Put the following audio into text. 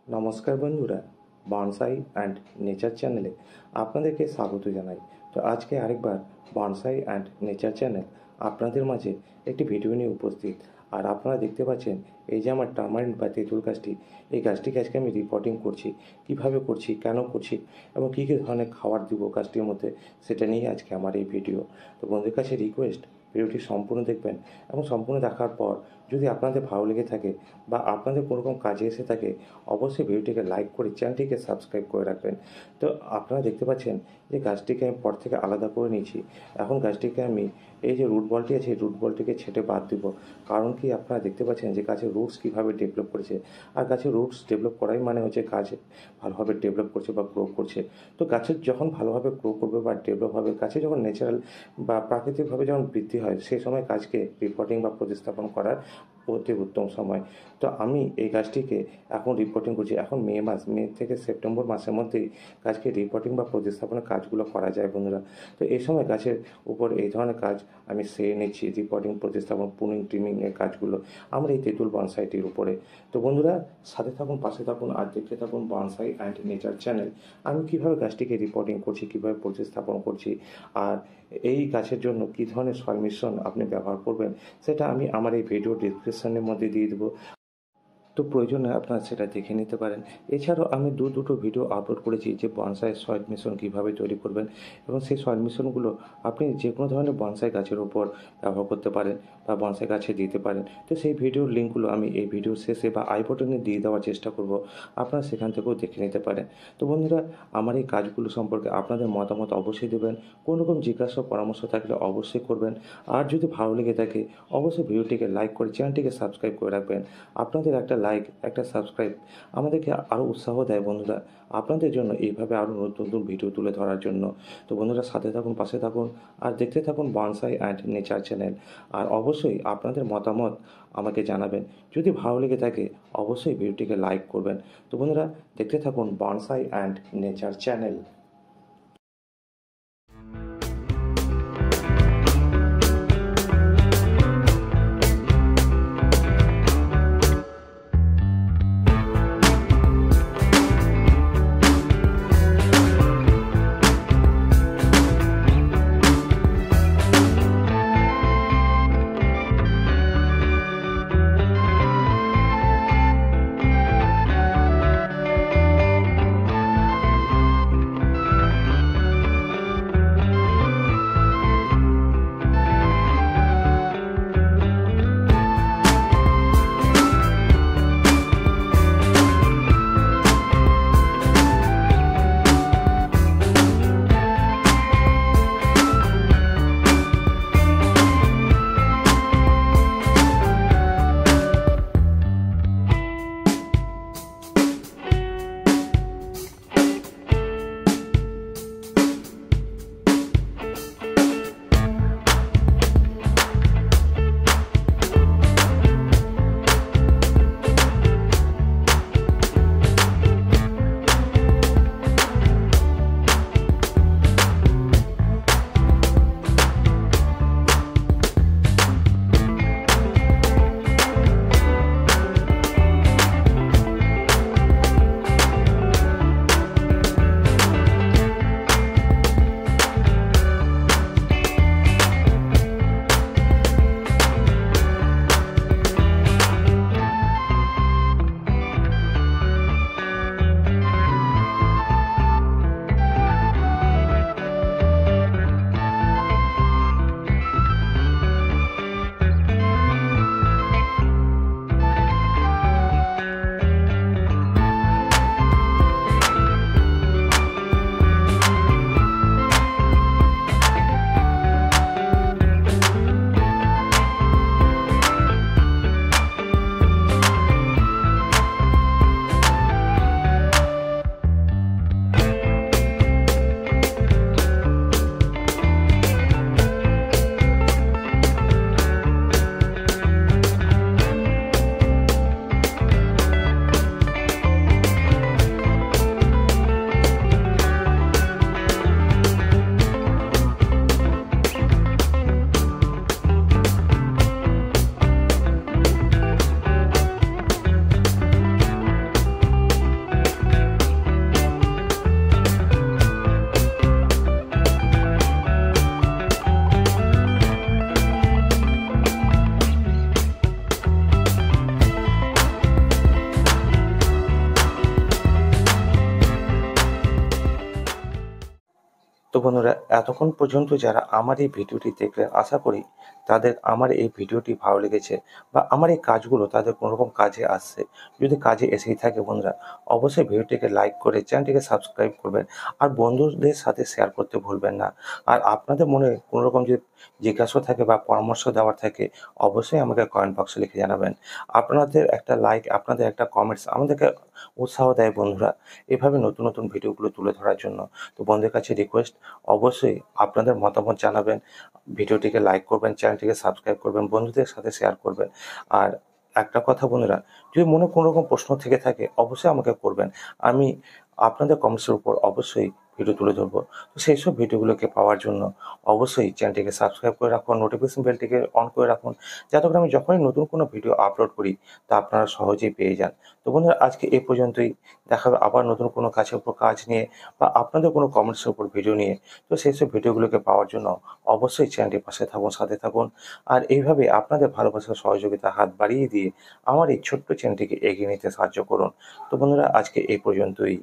নমস্কার বন্ধুরা, bonsai and nature চ্যানেলে আপনাদেরকে স্বাগত জানাই। তো আজকে আরেকবার বনসাই অ্যান্ড নেচার চ্যানেল আপনাদের মাঝে একটি ভিডিও নিয়ে উপস্থিত। আর আপনারা দেখতে পাচ্ছেন এই যে আমার টারমারিন বা তেঁতুল গাছটি, এই গাছটিকে আজকে আমি রিপোর্টিং করছি। কিভাবে করছি, কেন করছি এবং কী কী ধরনের খাবার দিব গাছটির মধ্যে, সেটা নিয়ে আজকে আমার এই ভিডিও। তো বন্ধুদের কাছে রিকোয়েস্ট, ভিডিওটি সম্পূর্ণ দেখবেন এবং সম্পূর্ণ দেখার পর যদি আপনাদের ভালো লেগে থাকে বা আপনাদের কোনো রকম কাজে এসে থাকে, অবশ্যই ভিডিওটিকে লাইক করে চ্যানেলটিকে সাবস্ক্রাইব করে রাখবেন। তো আপনারা দেখতে পাচ্ছেন যে গাছটিকে আমি পট থেকে আলাদা করে নিয়েছি। এখন গাছটিকে আমি এই যে রুট বলটি আছে, এই রুট বলটিকে ছেঁটে বাদ দিব। কারণ কি, আপনারা দেখতে পাচ্ছেন যে গাছের রুটস কীভাবে ডেভেলপ করেছে। আর গাছের রুটস ডেভেলপ করাই মানে হচ্ছে গাছ ভালোভাবে ডেভেলপ করছে বা গ্রো করছে। তো গাছের যখন ভালোভাবে গ্রো করবে বা ডেভেলপ হবে, গাছে যখন ন্যাচারাল বা প্রাকৃতিকভাবে যখন বৃদ্ধি হয়, সেই সময় গাছকে রিপোর্টিং বা প্রতিস্থাপন করার অতি উত্তম সময়। তো আমি এই গাছটিকে এখন রিপোর্টিং করছি। এখন মে থেকে সেপ্টেম্বর মাসের মধ্যেই গাছকে রিপোর্টিং বা প্রতিস্থাপনের কাজগুলো করা যায় বন্ধুরা। তো এই সময় গাছের উপর এই ধরনের কাজ আমি সেরে নিচ্ছি, রিপোর্টিং, প্রতিস্থাপন, পুনিং, ট্রিমিংয়ের কাজগুলো আমরা এই তেঁতুল বনসাইটির উপরে। তো বন্ধুরা, সাথে থাকুন, পাশে থাকুন আর দেখতে থাকুন বনসাই অ্যান্ড নেচার চ্যানেল। আমি কীভাবে গাছটিকে রিপোর্টিং করছি, কীভাবে প্রতিস্থাপন করছি, আর এই গাছের জন্য কী ধরনের সয়েল মিশ্রণ আপনি ব্যবহার করবেন, সেটা আমি আমার এই ভিডিও ডিসক্রিপশনের মধ্যে দিয়ে দেবো। তো প্রয়োজনে আপনারা সেটা দেখে নিতে পারেন। এছাড়াও আমি দুটো ভিডিও আপলোড করেছি যে বনসাই সয়েল মিশ্রণ কীভাবে তৈরি করবেন, এবং সেই সয়েল মিশ্রণগুলো আপনি যে কোনো ধরনের বনসাই গাছের ওপর ব্যবহার করতে পারেন বা বনসাই গাছে দিতে পারেন। তো সেই ভিডিওর লিঙ্কগুলো আমি এই ভিডিওর শেষে বা আই বাটনে দিয়ে দেওয়ার চেষ্টা করব, আপনারা সেখান থেকেও দেখে নিতে পারেন। তো বন্ধুরা, আমার এই কাজগুলো সম্পর্কে আপনাদের মতামত অবশ্যই দেবেন। কোনো রকম জিজ্ঞাসা পরামর্শ থাকলে অবশ্যই করবেন। আর যদি ভালো লেগে থাকে, অবশ্যই ভিডিওটিকে লাইক করে চ্যানেলটিকে সাবস্ক্রাইব করে রাখবেন। আপনাদের একটা লাইক, একটা সাবস্ক্রাইব আমাদেরকে আরও উৎসাহ দেয় বন্ধুরা, আপনাদের জন্য এইভাবে আরও নতুন নতুন ভিডিও তুলে ধরার জন্য। তো বন্ধুরা, সাথে থাকুন, পাশে থাকুন আর দেখতে থাকুন বনসাই অ্যান্ড নেচার চ্যানেল। আর অবশ্যই আপনাদের মতামত আমাকে জানাবেন। যদি ভালো লেগে থাকে, অবশ্যই ভিডিওটিকে লাইক করবেন। তো বন্ধুরা, দেখতে থাকুন বনসাই অ্যান্ড নেচার চ্যানেল। তো বন্ধুরা, এতক্ষণ পর্যন্ত যারা আমার এই ভিডিওটি দেখলেন, আশা করি তাদের আমার এই ভিডিওটি ভালো লেগেছে বা আমার এই কাজগুলো তাদের কোনোরকম কাজে আসছে। যদি কাজে এসেই থাকে বন্ধুরা, অবশ্যই ভিডিওটিকে লাইক করে চ্যানেলটিকে সাবস্ক্রাইব করবেন আর বন্ধুদের সাথে শেয়ার করতে ভুলবেন না। আর আপনাদের মনে কোনোরকম যদি জিজ্ঞাসা থাকে বা পরামর্শ দেওয়ার থাকে, অবশ্যই আমাকে কমেন্ট বক্সে লিখে জানাবেন। আপনাদের একটা লাইক, আপনাদের একটা কমেন্টস আমাদেরকে উৎসাহ দেয় বন্ধুরা, এভাবে নতুন নতুন ভিডিওগুলো তুলে ধরার জন্য। তো বন্ধুদের কাছে রিকোয়েস্ট, অবশ্যই আপনাদের মতামত জানাবেন, ভিডিওটিকে লাইক করবেন, চ্যানেলটিকে সাবস্ক্রাইব করবেন, বন্ধুদের সাথে শেয়ার করবেন। আর একটা কথা বন্ধুরা, যদি মনে কোনো রকম প্রশ্ন থেকে থাকে অবশ্যই আমাকে করবেন। আমি আপনাদের কমেন্টসের উপর অবশ্যই ভিডিও তুলে ধরবো। তো সেই সব ভিডিওগুলোকে পাওয়ার জন্য অবশ্যই চ্যানেলটিকে সাবস্ক্রাইব করে রাখুন, নোটিফিকেশন বেলটিকে অন করে রাখুন, যাতে করে আমি যখনই নতুন কোনো ভিডিও আপলোড করি তা আপনারা সহজেই পেয়ে যান। তো বন্ধুরা, আজকে এই পর্যন্তই। দেখা হবে আবার নতুন কোনো কাজের উপর কাজ নিয়ে বা আপনাদের কোনো কমেন্টসের উপর ভিডিও নিয়ে। তো সেই সব ভিডিওগুলোকে পাওয়ার জন্য অবশ্যই চ্যানেলটির পাশে থাকুন, সাথে থাকুন। আর এইভাবে আপনাদের ভালোবাসার সহযোগিতা হাত বাড়িয়ে দিয়ে আমার এই ছোট্ট চ্যানেলটিকে এগিয়ে নিতে সাহায্য করুন। তো বন্ধুরা, আজকে এই পর্যন্তই।